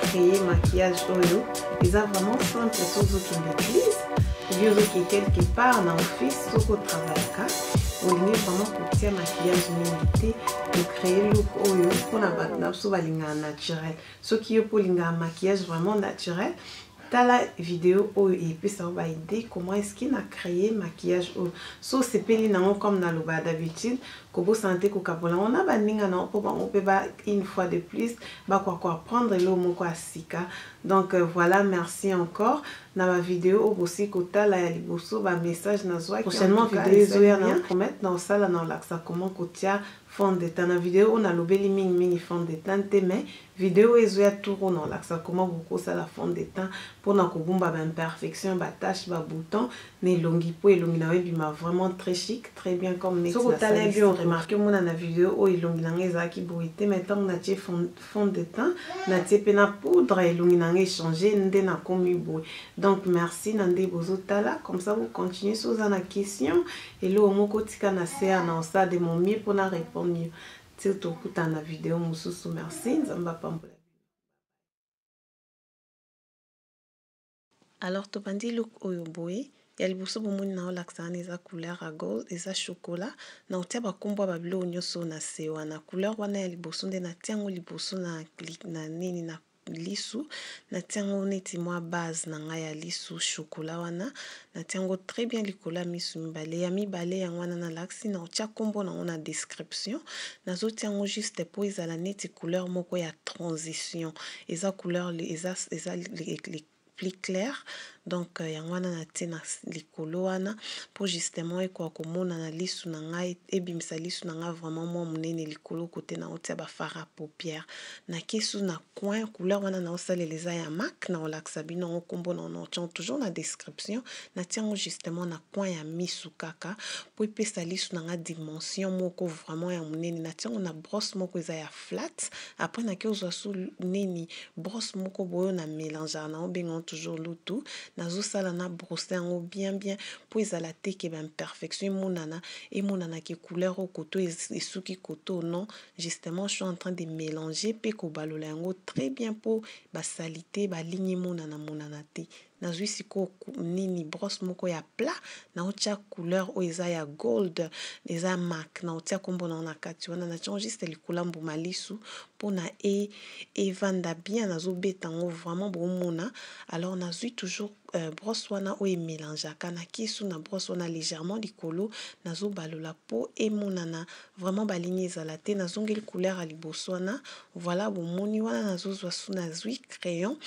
créer maquillage oyo. Ils ont vraiment simple chose qui maîtrise. Ou bien qui quelque part dans l'office, ce qu'on travaille. On est vraiment pour tirer maquillage minité, de créer look oyo pour la naturel. Ce qui est pour un maquillage vraiment naturel. Dans la vidéo et puis ça va aider comment est-ce qu'il a créé maquillage so c'est pas comme dans le bas d'habitude que vous sentez que on a baninga non pour on peut pas une fois de plus bah quoi prendre l'eau mon quoi sika donc voilà merci encore dans ma vidéo aussi que t'as là il bosso ba message na zoa prochainement vidéo ya na promettre dans ça là dans l'axe comment que tia fond de teint. Dans la vidéo, on a le bel mini fond de teint, mais vidéo est à tout non là ça comment beaucoup ça la fond de teint pour na kubumba ba imperfection ba tache ba bouton ne longi po et longi na webi ma vraiment très chic très bien comme next so t'as bien remarqué mon na vidéo oh il longi na ngeza ki bruité maintenant na tie fond de teint na tie pena poudre et longi na changer ndé na komi boy donc merci nandé bozo tala comme ça vous continuez sur la question et là au moko tika na ser na ça de mon mieux pour na répondre mieux. C'est tout dans la vidéo. Merci. Alors, tu bandi look oyoboe. Ya liboso bomoni na olaksana eza couleur à gold eza chocolat na otia bakombo ba bilo nyoso na se wana couleur wana ya liboso nde na tiango liboso na nini na lisu na tiango neti mwa base na ngai ya lisu chocolat wana na tiango très bien likola misu mibale ya mibale ya wana na laksi na otia kombo na ona description na zo tiango juste po ezala neti couleur moko ya transition eza couleur eza les plus clair donc yangwana na tina likolo wana pour justement ekwa komona na lisu na ngai ebimisa lisu na ngai vraiment mo munene likolo côté na otia ba fard à paupières na kesu na coin couleur wana na osaleleza ya MAC na olaksa bino okombo na on toujours na description na tiango justement na coin ya misu kaka po epesa lisu na ngai dimension moko vraiment ya munene na tiango na brosse moko eza ya flat après na ke ozwa su neni brosse moko boyo na mélange na obenga toujours lutu nazo sala na brosser yango bien pour ezala te ke ba imperfection monana ke couleur au koto esuki koto non justement je suis en train de mélanger pe ko balola yango très bien pour ba salité ba ligne monana te nazwi siko nini brosse moko ya plat na otia couleur o eza ya gold eza MAC na otia kombo na kati wana na tia juste likula mbuma lisu pona vanda bien nazo betango vraiment bomona alors nazwi toujours brosse wana o mélangeaka na kisu na brosse wana légèrement likolo nazo balola po monana vraiment baligné ezala te nazongeli couleur à liboso wana voilà bomoni wana nazo zwa su nazwi crayon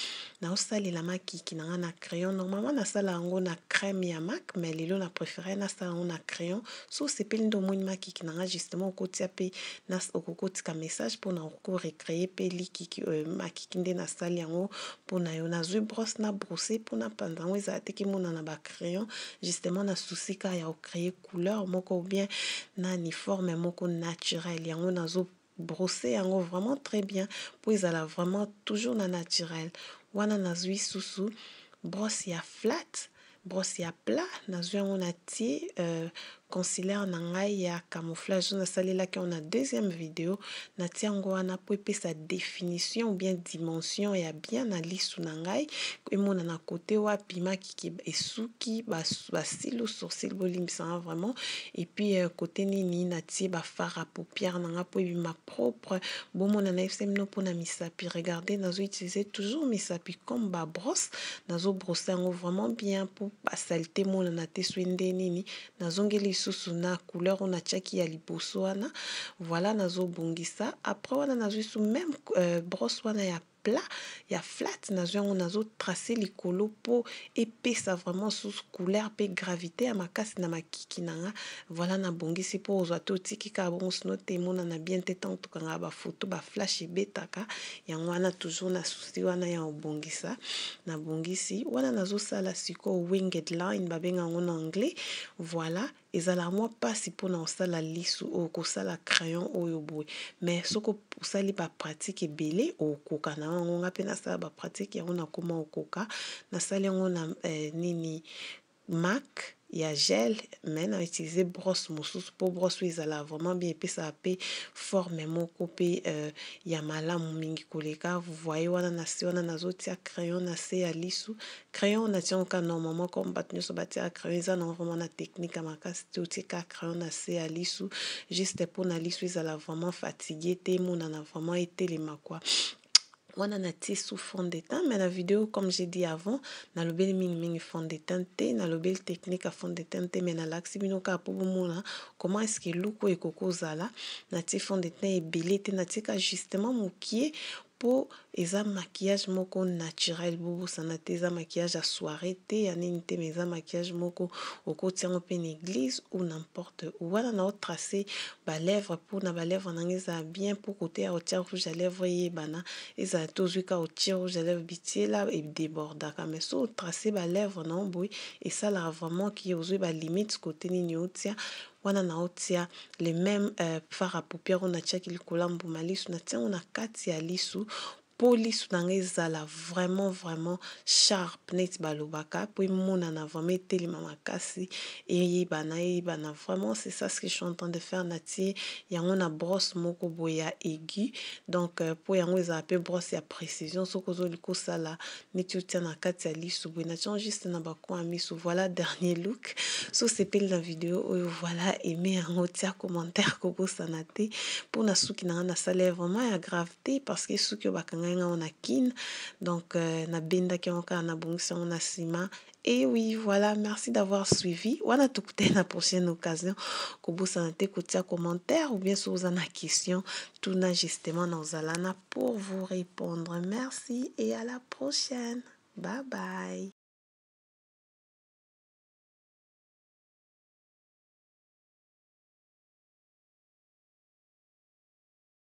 na osalela makiki na na crayon normalement na sala yango na crème ya MAC mais lelo na préféré na sala yango na crayon so sepeli ndo moni makiki na justement okotia pe na okokotika message pour na oko recréer pe likiki makiki nde na sala yango pour na yo nazwi brosse na brosser pour na pandango eza te ki mona na ba crayon justement na souci ka ya créer couleur moko ou bien na uniforme moko naturel yango nazo brosser yango vraiment très bien pour ezala vraiment toujours na naturel wana nazwi susu brosse ya flat brosse ya plat nazwi yango na tie concealer na ngai ya camouflage na salela ki on a deuxième vidéo na tiango wana po epesa définition ou bien dimension ya bien na lisu na ngai emona na côté wapi makiki esuki ba silo sourcil bolimbisa vraiment et puis côté nini na tie ba fard à paupières na nga po ma propre bomona na fsm no pona misapi regardez nazo utiliser toujours misapi comme ba brosse nazo brosser yango vraiment bien pour ba saleté mona na te swende nini nazongeli susu na couleur on a tchaki ya liboso wana voilà nazo bongisa après wana nazo sous même brosse wana ya plat ya flat nazo tracer likolo po epesa vraiment sous couleur pe gravité ya makasi na makiki nanga voilà na bongisi po ozwa to tiki ka bon sno te mona na bien te tant kanga ba photo ba flash betaka yango wana toujours na souci wana ya obongisa na bongisi wana nazo sala siko winged line babenga en anglais voilà ezala moi pasi pona osala lisu o kosala crayon oyo boy mais soko osali ba pratique ebele okoka na ngo ngape na sala ba pratique yango na koma okoka na sala yango na nini MAC ya gel mais na utiliser brosse mosusu po brosse ezala vraiment bien epesa pe forme moko pe ya malamu mingi koleka. Vous voyez wana na se wana nazotia crayon na se ya lisu. Crayon natia ka normalement comme bato nyonso batia crayon eza na vraiment na technique ya makasi te otie ka crayon na se ya lisu juste pour na lisu ezala vraiment fatigué te emonana vraiment etelema quoi. Wana natie sous fond de teint mais la vidéo comme j'ai dit avant na lobeli mingi fond de teint te na lobeli technique à fond de teint te mais na laksi bino ka po bomona comment est-ce que look ekoko zala natie fond de teint ebele te natie ka justement mokie po eza maquillage moko naturel bobosana te eza maquillage à soirée te ya nini te mais eza maquillage moko okotiango pe na église ou n'importe où. Wana na otracer balèvre po na balèvre nango eza bien po kote ya otia rouge à lèvres eyebana eza tozwika otia rouge à lèvres bitiela edébordaka mais so otracer balèvre na boye esalaka vraiment ki ozwi balimite kote nini otia wana na otia les mêmes fard à paupières on atiaki likolo ya mbuma lisu natiango na kati ya lisu po lisu nango ezala vraiment sharp neti balobaka po emonana vraiment etelema makasi eyebana vraiment c'est ça ce que je suis en train de faire natie yango na brosse moko boye ya aigu donc po yango ezala pe brosse ya précision soki ozoli kosala neti otia na kati ya lisu boye natiango juste na bacoin ya misu. Voilà dernier look so sepeli na video oyo voilà aimé yango tia commentaire kobosana te mpona suki nanga nasala vraiment ya grave te parce que suki oyo bakangai nga na kin donc nabendaki yango kaka nabongisi yango na nsima. Et oui, voilà, merci d'avoir suivi. Wana tokutana na prochaine occasion. Kobosana te kotia commentaire ou bien si vous avez une question, tout na justement dans Zalana pour vous répondre. Merci et à la prochaine. Bye bye.